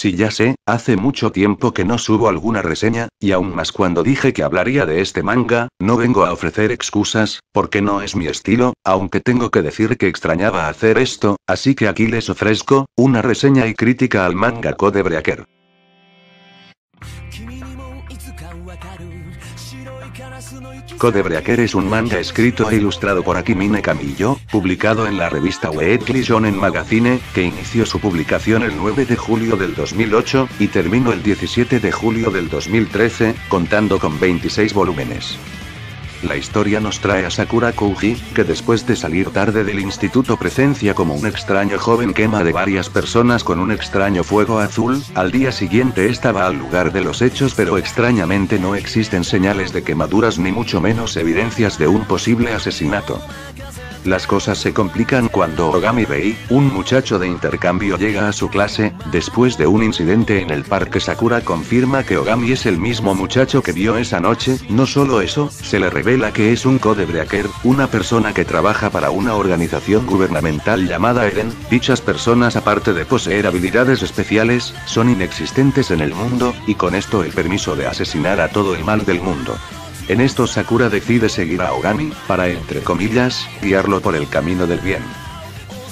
Sí, ya sé, hace mucho tiempo que no subo alguna reseña, y aún más cuando dije que hablaría de este manga, no vengo a ofrecer excusas, porque no es mi estilo, aunque tengo que decir que extrañaba hacer esto, así que aquí les ofrezco, una reseña y crítica al manga Code Breaker. Code Breaker es un manga escrito e ilustrado por Akimine Kamiyo, publicado en la revista Weekly Shonen Magazine, que inició su publicación el 9 de julio del 2008, y terminó el 17 de julio del 2013, contando con 26 volúmenes. La historia nos trae a Sakura Kouji, que después de salir tarde del instituto presencia como un extraño joven quema de varias personas con un extraño fuego azul. Al día siguiente esta va al lugar de los hechos, pero extrañamente no existen señales de quemaduras ni mucho menos evidencias de un posible asesinato. Las cosas se complican cuando Ogami Rei, un muchacho de intercambio, llega a su clase. Después de un incidente en el parque, Sakura confirma que Ogami es el mismo muchacho que vio esa noche. No solo eso, se le revela que es un Code Breaker, una persona que trabaja para una organización gubernamental llamada Eren. Dichas personas, aparte de poseer habilidades especiales, son inexistentes en el mundo, y con esto el permiso de asesinar a todo el mal del mundo. En esto Sakura decide seguir a Ogami, para entre comillas, guiarlo por el camino del bien.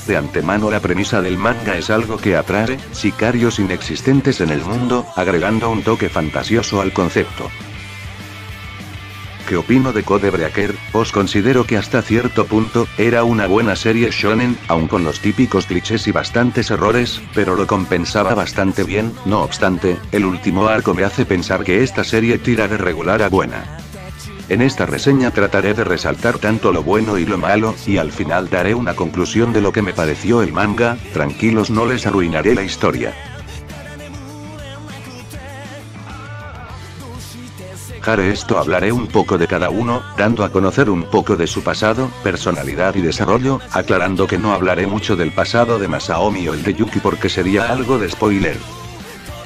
De antemano la premisa del manga es algo que atrae, sicarios inexistentes en el mundo, agregando un toque fantasioso al concepto. ¿Qué opino de Code Breaker? Pues considero que hasta cierto punto, era una buena serie shonen, aun con los típicos clichés y bastantes errores, pero lo compensaba bastante bien. No obstante, el último arco me hace pensar que esta serie tira de regular a buena. En esta reseña trataré de resaltar tanto lo bueno y lo malo, y al final daré una conclusión de lo que me pareció el manga. Tranquilos, no les arruinaré la historia. Haré esto, hablaré un poco de cada uno, dando a conocer un poco de su pasado, personalidad y desarrollo, aclarando que no hablaré mucho del pasado de Masaomi o el de Yuki porque sería algo de spoiler.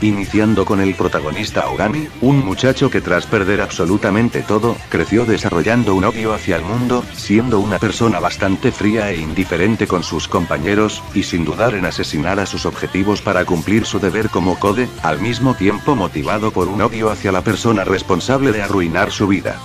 Iniciando con el protagonista Ogami, un muchacho que tras perder absolutamente todo, creció desarrollando un odio hacia el mundo, siendo una persona bastante fría e indiferente con sus compañeros, y sin dudar en asesinar a sus objetivos para cumplir su deber como Code, al mismo tiempo motivado por un odio hacia la persona responsable de arruinar su vida.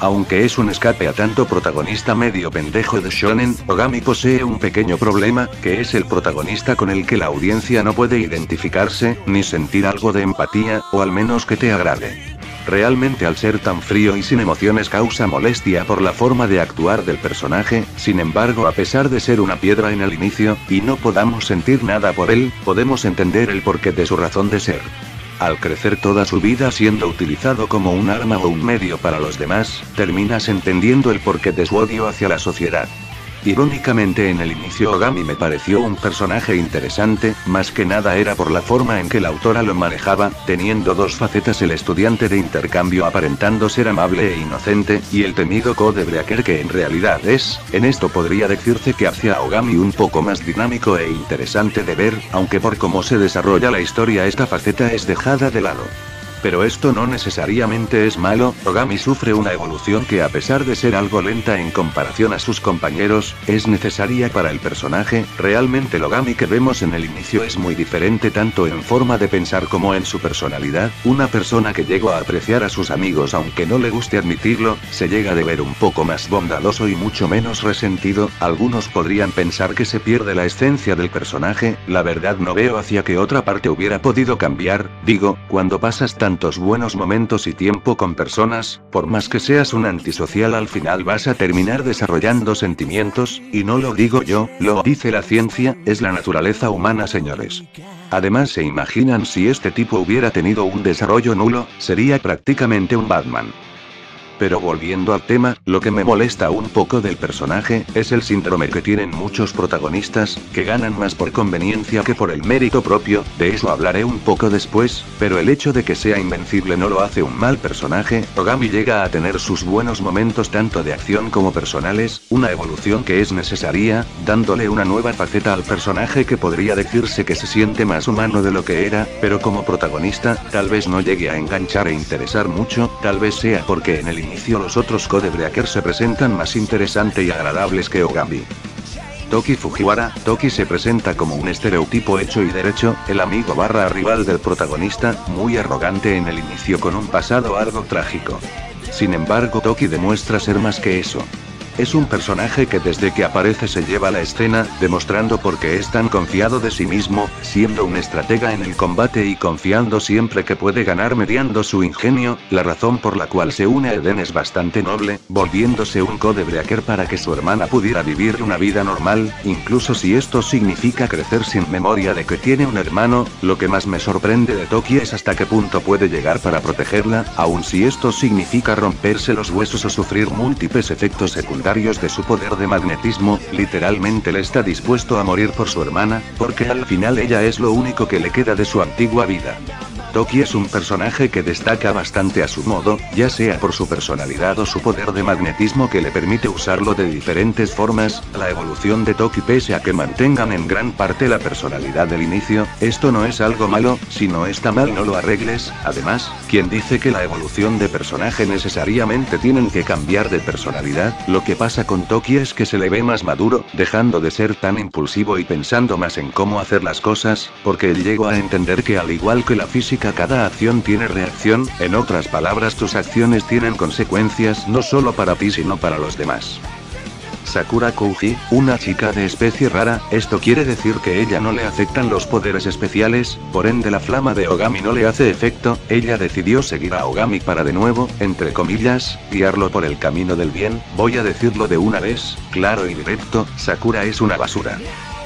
Aunque es un escape a tanto protagonista medio pendejo de shonen, Ogami posee un pequeño problema, que es el protagonista con el que la audiencia no puede identificarse, ni sentir algo de empatía, o al menos que te agrade. Realmente al ser tan frío y sin emociones causa molestia por la forma de actuar del personaje. Sin embargo, a pesar de ser una piedra en el inicio, y no podamos sentir nada por él, podemos entender el porqué de su razón de ser. Al crecer toda su vida siendo utilizado como un arma o un medio para los demás, terminas entendiendo el porqué de su odio hacia la sociedad. Irónicamente, en el inicio Ogami me pareció un personaje interesante, más que nada era por la forma en que la autora lo manejaba, teniendo dos facetas: el estudiante de intercambio aparentando ser amable e inocente, y el temido Code Breaker que en realidad es. En esto podría decirse que hace a Ogami un poco más dinámico e interesante de ver, aunque por cómo se desarrolla la historia esta faceta es dejada de lado. Pero esto no necesariamente es malo. Ogami sufre una evolución que, a pesar de ser algo lenta en comparación a sus compañeros, es necesaria para el personaje. Realmente el Ogami que vemos en el inicio es muy diferente tanto en forma de pensar como en su personalidad, una persona que llegó a apreciar a sus amigos aunque no le guste admitirlo, se llega de ver un poco más bondadoso y mucho menos resentido. Algunos podrían pensar que se pierde la esencia del personaje, la verdad no veo hacia qué otra parte hubiera podido cambiar. Digo, cuando pasas tantos buenos momentos y tiempo con personas, por más que seas un antisocial al final vas a terminar desarrollando sentimientos, y no lo digo yo, lo dice la ciencia, es la naturaleza humana, señores. Además, ¿se imaginan si este tipo hubiera tenido un desarrollo nulo? Sería prácticamente un Batman. Pero volviendo al tema, lo que me molesta un poco del personaje, es el síndrome que tienen muchos protagonistas, que ganan más por conveniencia que por el mérito propio. De eso hablaré un poco después, pero el hecho de que sea invencible no lo hace un mal personaje. Ogami llega a tener sus buenos momentos tanto de acción como personales, una evolución que es necesaria, dándole una nueva faceta al personaje que podría decirse que se siente más humano de lo que era, pero como protagonista, tal vez no llegue a enganchar e interesar mucho, tal vez sea porque en el inicio los otros Code Breaker se presentan más interesante y agradables que Ogami. Toki Fujiwara. Toki se presenta como un estereotipo hecho y derecho, el amigo barra rival del protagonista, muy arrogante en el inicio con un pasado algo trágico. Sin embargo, Toki demuestra ser más que eso. Es un personaje que desde que aparece se lleva la escena, demostrando por qué es tan confiado de sí mismo, siendo un estratega en el combate y confiando siempre que puede ganar mediante su ingenio. La razón por la cual se une a Eden es bastante noble, volviéndose un codebreaker para que su hermana pudiera vivir una vida normal, incluso si esto significa crecer sin memoria de que tiene un hermano. Lo que más me sorprende de Toki es hasta qué punto puede llegar para protegerla, aun si esto significa romperse los huesos o sufrir múltiples efectos secundarios de su poder de magnetismo. Literalmente le está dispuesto a morir por su hermana, porque al final ella es lo único que le queda de su antigua vida. Toki es un personaje que destaca bastante a su modo, ya sea por su personalidad o su poder de magnetismo que le permite usarlo de diferentes formas. La evolución de Toki, pese a que mantengan en gran parte la personalidad del inicio, esto no es algo malo. Si no está mal no lo arregles. Además, quien dice que la evolución de personaje necesariamente tienen que cambiar de personalidad? Lo que pasa con Toki es que se le ve más maduro, dejando de ser tan impulsivo y pensando más en cómo hacer las cosas, porque él llegó a entender que al igual que la física, cada acción tiene reacción. En otras palabras, tus acciones tienen consecuencias no solo para ti sino para los demás. Sakura Kouji, una chica de especie rara. Esto quiere decir que ella no le afectan los poderes especiales, por ende la flama de Ogami no le hace efecto. Ella decidió seguir a Ogami para, de nuevo, entre comillas, guiarlo por el camino del bien. Voy a decirlo de una vez, claro y directo, Sakura es una basura.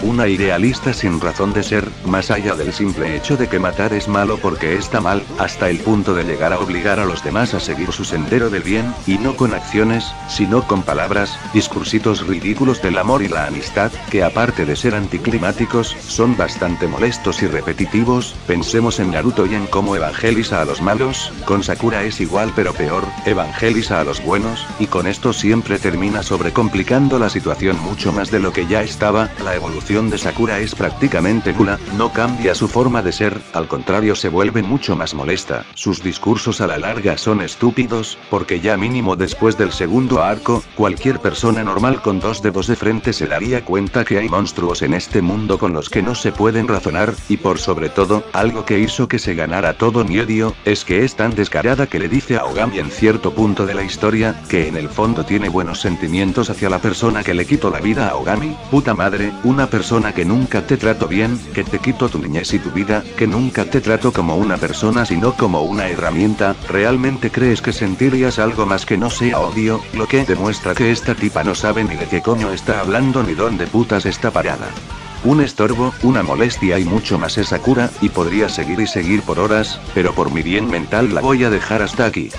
Una idealista sin razón de ser, más allá del simple hecho de que matar es malo porque está mal, hasta el punto de llegar a obligar a los demás a seguir su sendero del bien, y no con acciones, sino con palabras, discursitos ridículos del amor y la amistad, que aparte de ser anticlimáticos, son bastante molestos y repetitivos. Pensemos en Naruto y en cómo evangeliza a los malos. Con Sakura es igual pero peor, evangeliza a los buenos, y con esto siempre termina sobrecomplicando la situación mucho más de lo que ya estaba. La evolución de Sakura es prácticamente nula, no cambia su forma de ser, al contrario se vuelve mucho más molesta. Sus discursos a la larga son estúpidos, porque ya mínimo después del segundo arco, cualquier persona normal con dos dedos de frente se daría cuenta que hay monstruos en este mundo con los que no se pueden razonar, y por sobre todo, algo que hizo que se ganara todo mi odio, es que es tan descarada que le dice a Ogami en cierto punto de la historia, que en el fondo tiene buenos sentimientos hacia la persona que le quitó la vida a Ogami. Puta madre, una persona que nunca te trato bien, que te quito tu niñez y tu vida, que nunca te trato como una persona sino como una herramienta. ¿Realmente crees que sentirías algo más que no sea odio? Lo que demuestra que esta tipa no sabe ni de qué coño está hablando ni dónde putas está parada. Un estorbo, una molestia y mucho más es Sakura, y podría seguir y seguir por horas, pero por mi bien mental la voy a dejar hasta aquí.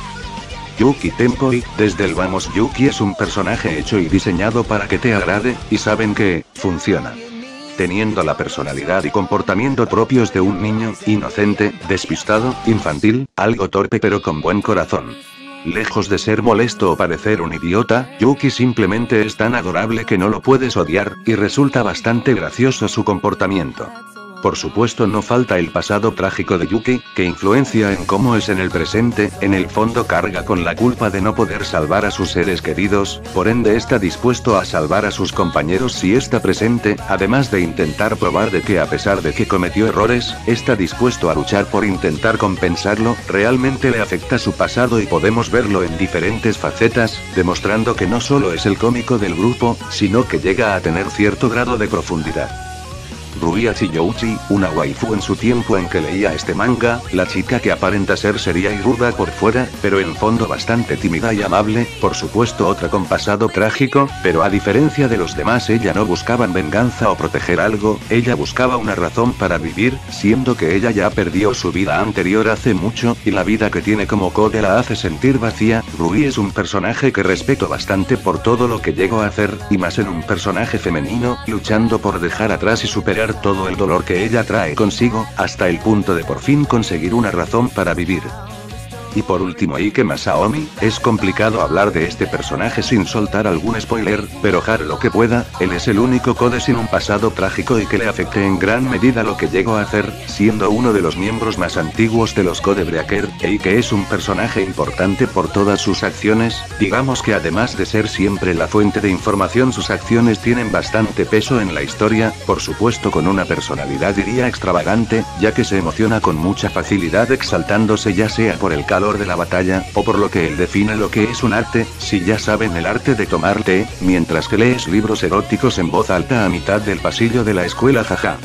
Yuki Tenpoi, desde el vamos Yuki es un personaje hecho y diseñado para que te agrade, y saben que, funciona. Teniendo la personalidad y comportamiento propios de un niño, inocente, despistado, infantil, algo torpe pero con buen corazón. Lejos de ser molesto o parecer un idiota, Yuki simplemente es tan adorable que no lo puedes odiar, y resulta bastante gracioso su comportamiento. Por supuesto no falta el pasado trágico de Yuki, que influencia en cómo es en el presente. En el fondo carga con la culpa de no poder salvar a sus seres queridos, por ende está dispuesto a salvar a sus compañeros si está presente, además de intentar probar de que a pesar de que cometió errores, está dispuesto a luchar por intentar compensarlo. Realmente le afecta su pasado y podemos verlo en diferentes facetas, demostrando que no solo es el cómico del grupo, sino que llega a tener cierto grado de profundidad. Ruia Chiyouchi, una waifu en su tiempo en que leía este manga, la chica que aparenta ser seria y ruda por fuera, pero en fondo bastante tímida y amable, por supuesto otra con pasado trágico, pero a diferencia de los demás ella no buscaba venganza o proteger algo, ella buscaba una razón para vivir, siendo que ella ya perdió su vida anterior hace mucho, y la vida que tiene como code la hace sentir vacía. Rui es un personaje que respeto bastante por todo lo que llegó a hacer, y más en un personaje femenino, luchando por dejar atrás y superar todo el dolor que ella trae consigo, hasta el punto de por fin conseguir una razón para vivir. Y por último Ike Masaomi, es complicado hablar de este personaje sin soltar algún spoiler, pero haré lo que pueda, él es el único Code sin un pasado trágico y que le afecte en gran medida lo que llegó a hacer, siendo uno de los miembros más antiguos de los Codebreaker, y que es un personaje importante por todas sus acciones, digamos que además de ser siempre la fuente de información sus acciones tienen bastante peso en la historia, por supuesto con una personalidad diría extravagante, ya que se emociona con mucha facilidad exaltándose ya sea por el calor de la batalla, o por lo que él define lo que es un arte, si ya saben el arte de tomar té, mientras que lees libros eróticos en voz alta a mitad del pasillo de la escuela jaja.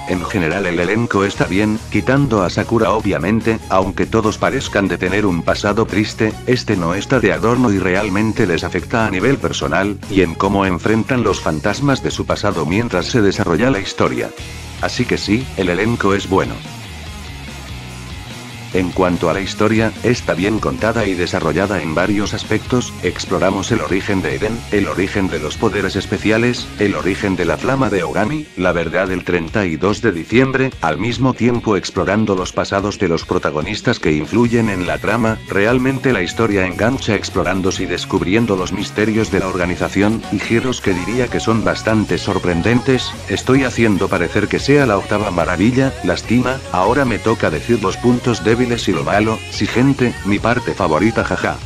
En general el elenco está bien, quitando a Sakura obviamente, aunque todos parezcan de tener un pasado triste, este no está de adorno y realmente les afecta a nivel personal, y en cómo enfrentan los fantasmas de su pasado mientras se desarrolla la historia. Así que sí, el elenco es bueno. En cuanto a la historia, está bien contada y desarrollada en varios aspectos, exploramos el origen de Eren, el origen de los poderes especiales, el origen de la flama de Ogami, la verdad del 32 de diciembre, al mismo tiempo explorando los pasados de los protagonistas que influyen en la trama, realmente la historia engancha explorándose y descubriendo los misterios de la organización, y giros que diría que son bastante sorprendentes, estoy haciendo parecer que sea la octava maravilla, lástima, ahora me toca decir los puntos débiles y lo malo, sí gente, mi parte favorita jaja.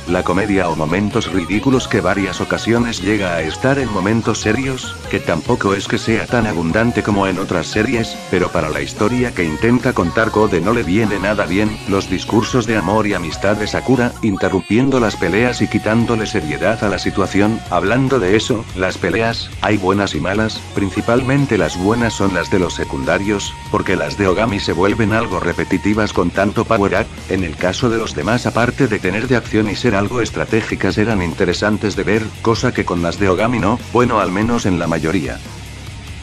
La comedia o momentos ridículos que varias ocasiones llega a estar en momentos serios, que tampoco es que sea tan abundante como en otras series, pero para la historia que intenta contar Code no le viene nada bien, los discursos de amor y amistad de Sakura, interrumpiendo las peleas y quitándole seriedad a la situación, hablando de eso, las peleas, hay buenas y malas, principalmente las buenas son las de los secundarios, porque las de Ogami se vuelven algo repetitivas con tanto power up, en el caso de los demás aparte de tener de acción y ser algo estratégicas eran interesantes de ver, cosa que con las de Ogami no, bueno al menos en la mayoría.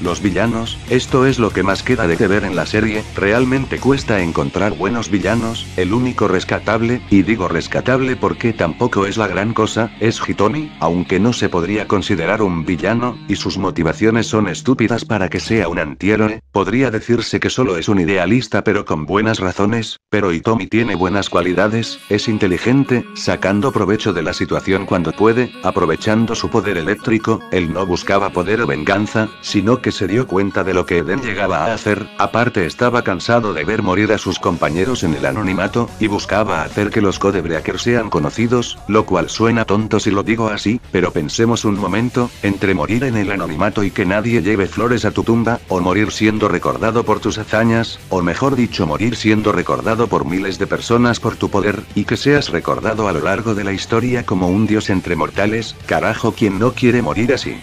Los villanos, esto es lo que más queda de ver en la serie, realmente cuesta encontrar buenos villanos, el único rescatable, y digo rescatable porque tampoco es la gran cosa, es Hitomi, aunque no se podría considerar un villano, y sus motivaciones son estúpidas para que sea un antihéroe, podría decirse que solo es un idealista pero con buenas razones, pero Hitomi tiene buenas cualidades, es inteligente, sacando provecho de la situación cuando puede, aprovechando su poder eléctrico, él no buscaba poder o venganza, sino que se dio cuenta de lo que Eden llegaba a hacer, aparte estaba cansado de ver morir a sus compañeros en el anonimato, y buscaba hacer que los Codebreaker sean conocidos, lo cual suena tonto si lo digo así, pero pensemos un momento, entre morir en el anonimato y que nadie lleve flores a tu tumba, o morir siendo recordado por tus hazañas, o mejor dicho morir siendo recordado por miles de personas por tu poder, y que seas recordado a lo largo de la historia como un dios entre mortales, carajo quien no quiere morir así.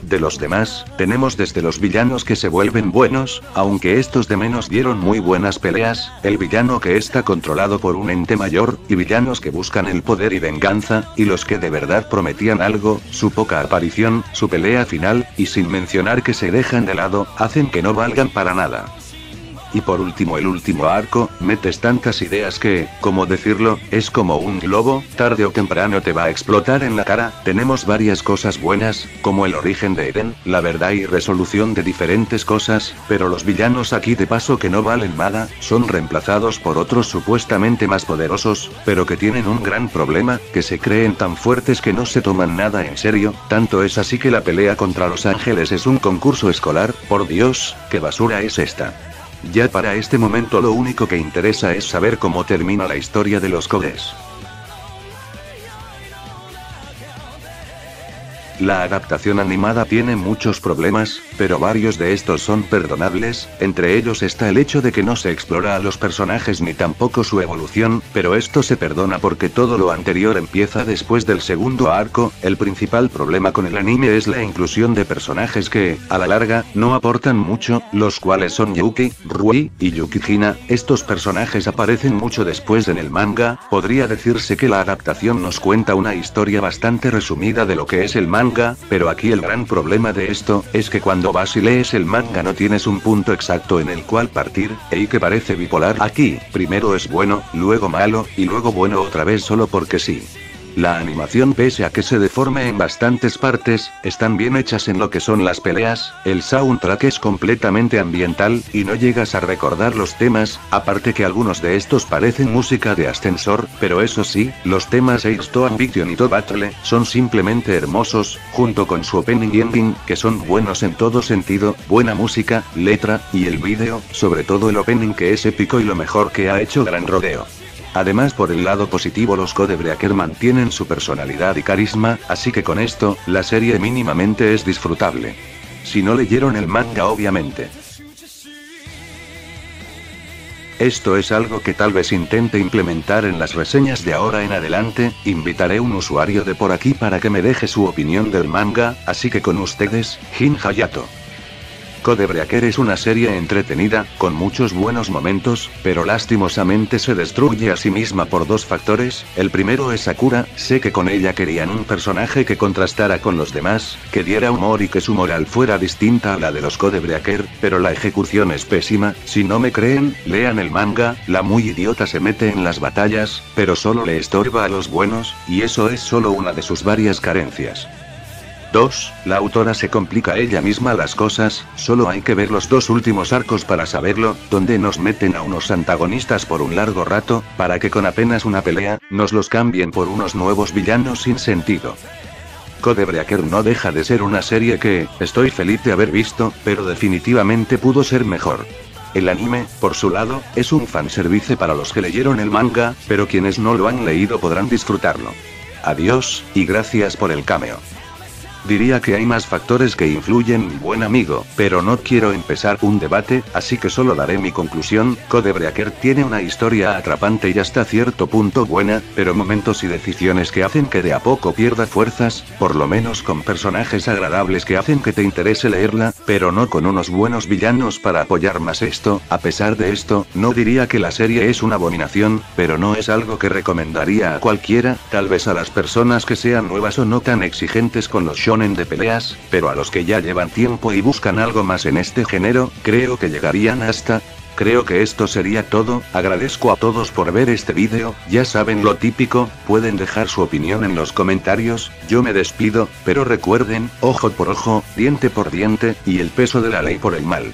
De los demás, tenemos desde los villanos que se vuelven buenos, aunque estos de menos dieron muy buenas peleas, el villano que está controlado por un ente mayor, y villanos que buscan el poder y venganza, y los que de verdad prometían algo, su poca aparición, su pelea final, y sin mencionar que se dejan de lado, hacen que no valgan para nada. Y por último el último arco, metes tantas ideas que, ¿cómo decirlo?, es como un globo, tarde o temprano te va a explotar en la cara, tenemos varias cosas buenas, como el origen de Eren, la verdad y resolución de diferentes cosas, pero los villanos aquí de paso que no valen nada, son reemplazados por otros supuestamente más poderosos, pero que tienen un gran problema, que se creen tan fuertes que no se toman nada en serio, tanto es así que la pelea contra los ángeles es un concurso escolar, por Dios, ¿qué basura es esta? Ya para este momento lo único que interesa es saber cómo termina la historia de los Codes. La adaptación animada tiene muchos problemas, pero varios de estos son perdonables, entre ellos está el hecho de que no se explora a los personajes ni tampoco su evolución, pero esto se perdona porque todo lo anterior empieza después del segundo arco, el principal problema con el anime es la inclusión de personajes que, a la larga, no aportan mucho, los cuales son Yuki, Rui, y Yukihina, estos personajes aparecen mucho después en el manga, podría decirse que la adaptación nos cuenta una historia bastante resumida de lo que es el manga, pero aquí el gran problema de esto, es que cuando vas y lees el manga no tienes un punto exacto en el cual partir, y que parece bipolar aquí, primero es bueno, luego malo, y luego bueno otra vez solo porque sí. La animación, pese a que se deforme en bastantes partes, están bien hechas en lo que son las peleas, el soundtrack es completamente ambiental, y no llegas a recordar los temas, aparte que algunos de estos parecen música de ascensor, pero eso sí, los temas Ace to Ambition y To Battle, son simplemente hermosos, junto con su opening y ending, que son buenos en todo sentido, buena música, letra, y el vídeo, sobre todo el opening que es épico y lo mejor que ha hecho Gran Rodeo. Además, por el lado positivo, los Codebreaker mantienen su personalidad y carisma, así que con esto, la serie mínimamente es disfrutable. Si no leyeron el manga, obviamente. Esto es algo que tal vez intente implementar en las reseñas de ahora en adelante, invitaré a un usuario de por aquí para que me deje su opinión del manga, así que con ustedes, Jin Hayato. Codebreaker es una serie entretenida, con muchos buenos momentos, pero lastimosamente se destruye a sí misma por dos factores. El primero es Sakura, sé que con ella querían un personaje que contrastara con los demás, que diera humor y que su moral fuera distinta a la de los Codebreaker, pero la ejecución es pésima. Si no me creen, lean el manga. La muy idiota se mete en las batallas, pero solo le estorba a los buenos, y eso es solo una de sus varias carencias. 2. La autora se complica ella misma las cosas, solo hay que ver los dos últimos arcos para saberlo, donde nos meten a unos antagonistas por un largo rato, para que con apenas una pelea, nos los cambien por unos nuevos villanos sin sentido. Codebreaker no deja de ser una serie que, estoy feliz de haber visto, pero definitivamente pudo ser mejor. El anime, por su lado, es un fanservice para los que leyeron el manga, pero quienes no lo han leído podrán disfrutarlo. Adiós, y gracias por el cameo. Diría que hay más factores que influyen, mi buen amigo, pero no quiero empezar un debate, así que solo daré mi conclusión. Codebreaker tiene una historia atrapante y hasta cierto punto buena, pero momentos y decisiones que hacen que de a poco pierda fuerzas, por lo menos con personajes agradables que hacen que te interese leerla, pero no con unos buenos villanos para apoyar más esto. A pesar de esto, no diría que la serie es una abominación, pero no es algo que recomendaría a cualquiera, tal vez a las personas que sean nuevas o no tan exigentes con los shonen de peleas, pero a los que ya llevan tiempo y buscan algo más en este género, creo que llegarían hasta. Creo que esto sería todo, agradezco a todos por ver este vídeo, ya saben lo típico, pueden dejar su opinión en los comentarios, yo me despido, pero recuerden, ojo por ojo, diente por diente, y el peso de la ley por el mal.